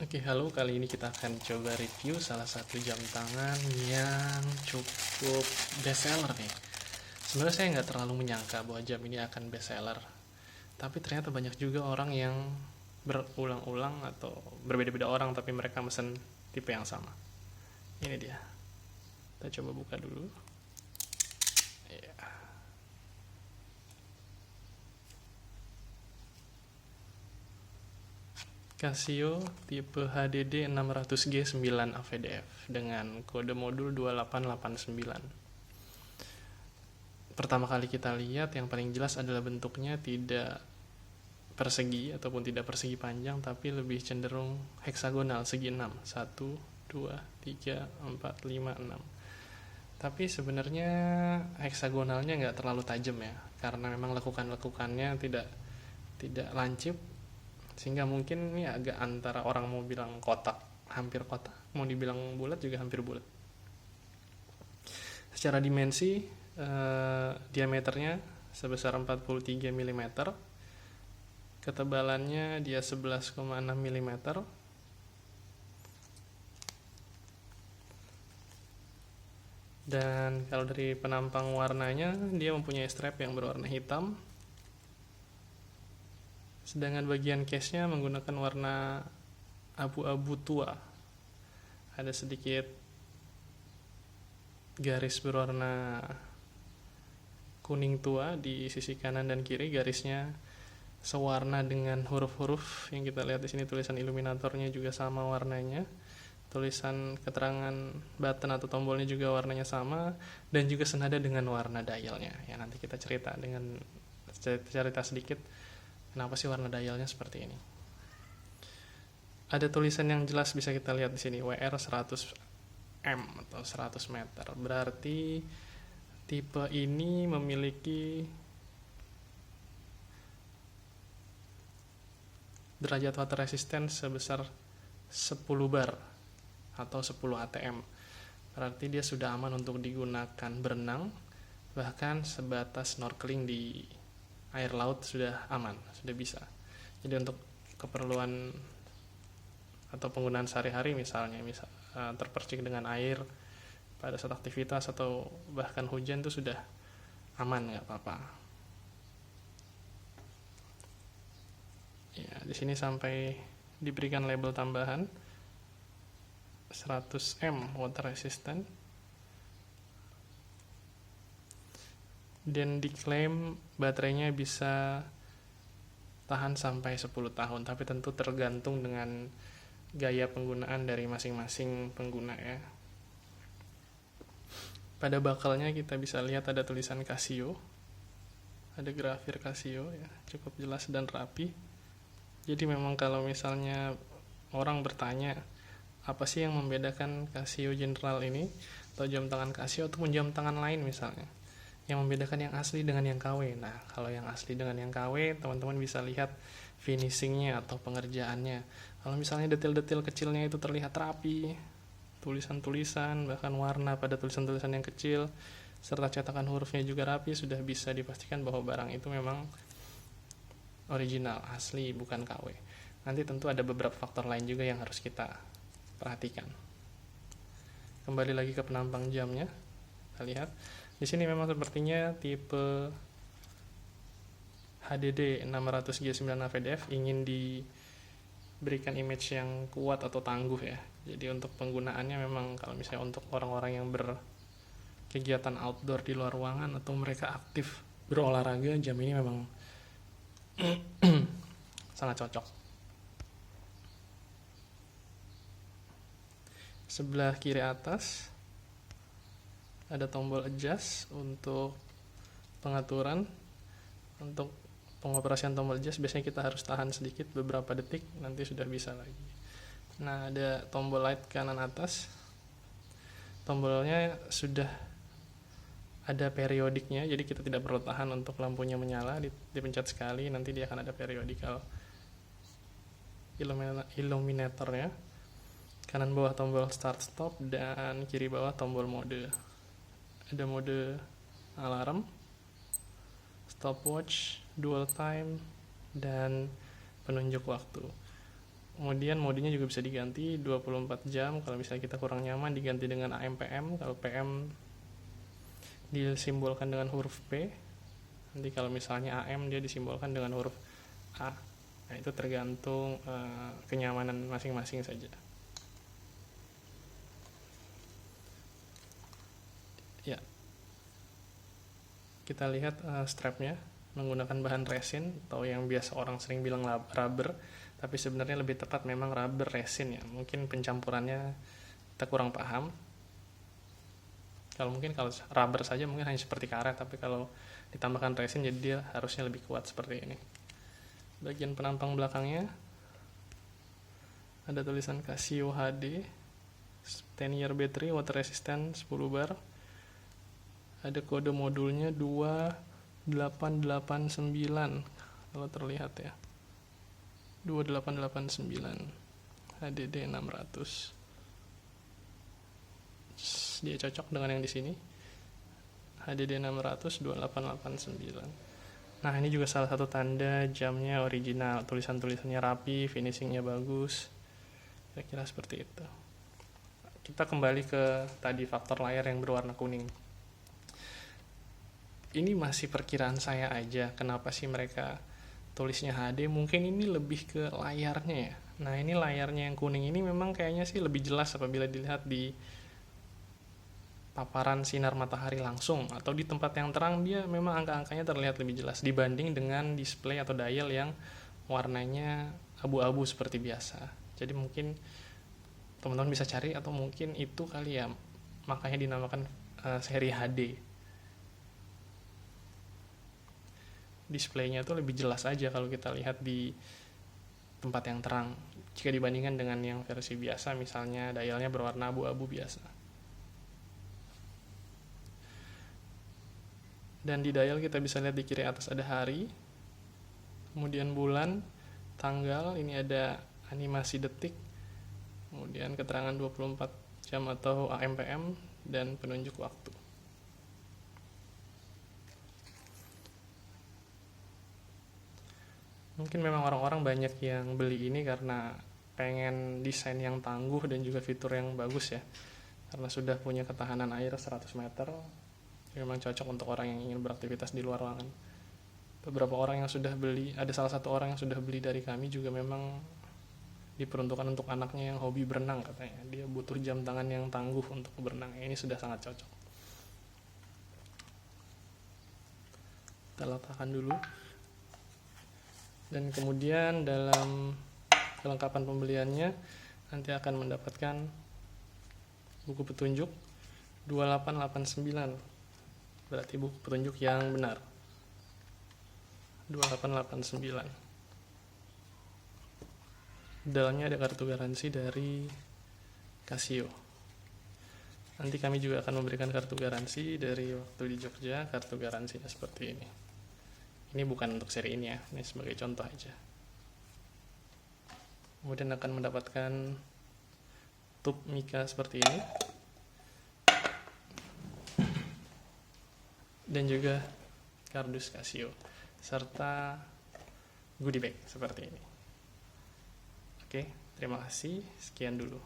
Oke, halo. Kali ini kita akan coba review salah satu jam tangan yang cukup best seller nih. Sebenarnya saya nggak terlalu menyangka bahwa jam ini akan best seller, tapi ternyata banyak juga orang yang berulang-ulang atau berbeda-beda orang tapi mereka mesen tipe yang sama. Ini dia. Kita coba buka dulu. Ya. Casio tipe HDD 600G 9 AVDF dengan kode modul 2889. Pertama kali kita lihat yang paling jelas adalah bentuknya tidak persegi ataupun tidak persegi panjang, tapi lebih cenderung heksagonal, segi 6. 1, 2, 3, 4, 5, 6. Tapi sebenarnya heksagonalnya nggak terlalu tajam ya, karena memang lekukan-lekukannya tidak lancip, sehingga mungkin ini agak antara orang mau bilang kotak, hampir kotak, mau dibilang bulat juga hampir bulat. Secara dimensi, diameternya sebesar 43 mm, ketebalannya dia 11,6 mm, dan kalau dari penampang warnanya dia mempunyai strap yang berwarna hitam, sedangkan bagian case-nya menggunakan warna abu-abu tua. Ada sedikit garis berwarna kuning tua di sisi kanan dan kiri, garisnya sewarna dengan huruf-huruf yang kita lihat di sini. Tulisan iluminatornya juga sama warnanya, tulisan keterangan button atau tombolnya juga warnanya sama, dan juga senada dengan warna dialnya. Ya, nanti kita cerita sedikit kenapa sih warna dialnya seperti ini. Ada tulisan yang jelas bisa kita lihat di sini, WR 100M atau 100 meter. Berarti tipe ini memiliki derajat water resistance sebesar 10 bar atau 10 ATM. Berarti dia sudah aman untuk digunakan berenang, bahkan sebatas snorkeling di air laut sudah aman, sudah bisa. Jadi untuk keperluan atau penggunaan sehari-hari misalnya terpercik dengan air pada saat aktivitas atau bahkan hujan itu sudah aman, nggak apa-apa. Ya, di sini sampai diberikan label tambahan 100M water resistant, dan diklaim baterainya bisa tahan sampai 10 tahun, tapi tentu tergantung dengan gaya penggunaan dari masing-masing pengguna ya. Pada bakalnya kita bisa lihat ada tulisan Casio, ada grafir Casio ya, cukup jelas dan rapi. Jadi memang kalau misalnya orang bertanya apa sih yang membedakan Casio General ini atau jam tangan Casio ataupun jam tangan lain misalnya, yang membedakan yang asli dengan yang KW. Nah, kalau yang asli dengan yang KW, teman-teman bisa lihat finishingnya atau pengerjaannya. Kalau misalnya detail-detail kecilnya itu terlihat rapi, tulisan-tulisan, bahkan warna pada tulisan-tulisan yang kecil, serta cetakan hurufnya juga rapi, sudah bisa dipastikan bahwa barang itu memang original, asli, bukan KW. Nanti tentu ada beberapa faktor lain juga yang harus kita perhatikan. Kembali lagi ke penampang jamnya, kita lihat di sini memang sepertinya tipe HDD 600G 9 AVDF ingin diberikan image yang kuat atau tangguh ya. Jadi untuk penggunaannya memang kalau misalnya untuk orang-orang yang berkegiatan outdoor di luar ruangan atau mereka aktif berolahraga, jam ini memang sangat cocok. Sebelah kiri atas ada tombol adjust untuk pengaturan. Untuk pengoperasian tombol adjust biasanya kita harus tahan sedikit beberapa detik, nanti sudah bisa lagi. Nah, ada tombol light kanan atas, tombolnya sudah ada periodiknya, jadi kita tidak perlu tahan untuk lampunya menyala, dipencet sekali nanti dia akan ada periodical illuminatornya. Kanan bawah tombol start stop, dan kiri bawah tombol mode. Ada mode alarm, stopwatch, dual time, dan penunjuk waktu. Kemudian modenya juga bisa diganti 24 jam, kalau misalnya kita kurang nyaman diganti dengan AM PM. Kalau PM disimbolkan dengan huruf P, nanti kalau misalnya AM dia disimbolkan dengan huruf A. Nah, itu tergantung kenyamanan masing-masing saja. Ya, kita lihat strapnya menggunakan bahan resin atau yang biasa orang sering bilang rubber, tapi sebenarnya lebih tepat memang rubber resin ya. Mungkin pencampurannya kita kurang paham. Kalau rubber saja mungkin hanya seperti karet, tapi kalau ditambahkan resin jadi dia harusnya lebih kuat seperti ini. Bagian penampang belakangnya ada tulisan Casio HD 10 year battery, water resistant 10 bar. Ada kode modulnya 2889 kalau terlihat ya, 2889 HDD 600. Dia cocok dengan yang di sini, HDD 600 2889. Nah, ini juga salah satu tanda jamnya original, tulisannya rapi, finishingnya bagus, kira-kira seperti itu. Kita kembali ke tadi faktor layar yang berwarna kuning. Ini masih perkiraan saya aja, kenapa sih mereka tulisnya HD, mungkin ini lebih ke layarnya ya. Nah, ini layarnya yang kuning ini memang kayaknya sih lebih jelas apabila dilihat di paparan sinar matahari langsung, atau di tempat yang terang dia memang angka-angkanya terlihat lebih jelas dibanding dengan display atau dial yang warnanya abu-abu seperti biasa. Jadi mungkin teman-teman bisa cari, atau mungkin itu kali ya, makanya dinamakan seri HD. Displaynya tuh lebih jelas aja kalau kita lihat di tempat yang terang jika dibandingkan dengan yang versi biasa, misalnya dialnya berwarna abu-abu biasa. Dan di dial kita bisa lihat di kiri atas ada hari, kemudian bulan, tanggal, ini ada animasi detik, kemudian keterangan 24 jam atau AM PM, dan penunjuk waktu. Mungkin memang orang-orang banyak yang beli ini karena pengen desain yang tangguh dan juga fitur yang bagus ya, karena sudah punya ketahanan air 100 meter. Memang cocok untuk orang yang ingin beraktivitas di luar ruangan. Beberapa orang yang sudah beli, ada salah satu orang yang sudah beli dari kami juga memang diperuntukkan untuk anaknya yang hobi berenang katanya. Dia butuh jam tangan yang tangguh untuk berenang. Ini sudah sangat cocok. Kita letakkan dulu. Dan kemudian dalam kelengkapan pembeliannya nanti akan mendapatkan buku petunjuk 2889, berarti buku petunjuk yang benar 2889. Dalamnya ada kartu garansi dari Casio. Nanti kami juga akan memberikan kartu garansi dari waktu di Jogja. Kartu garansinya seperti ini. Ini bukan untuk seri ini ya, ini sebagai contoh aja. Kemudian akan mendapatkan tube mica seperti ini, dan juga kardus Casio, serta goodie bag seperti ini. Oke, terima kasih, sekian dulu.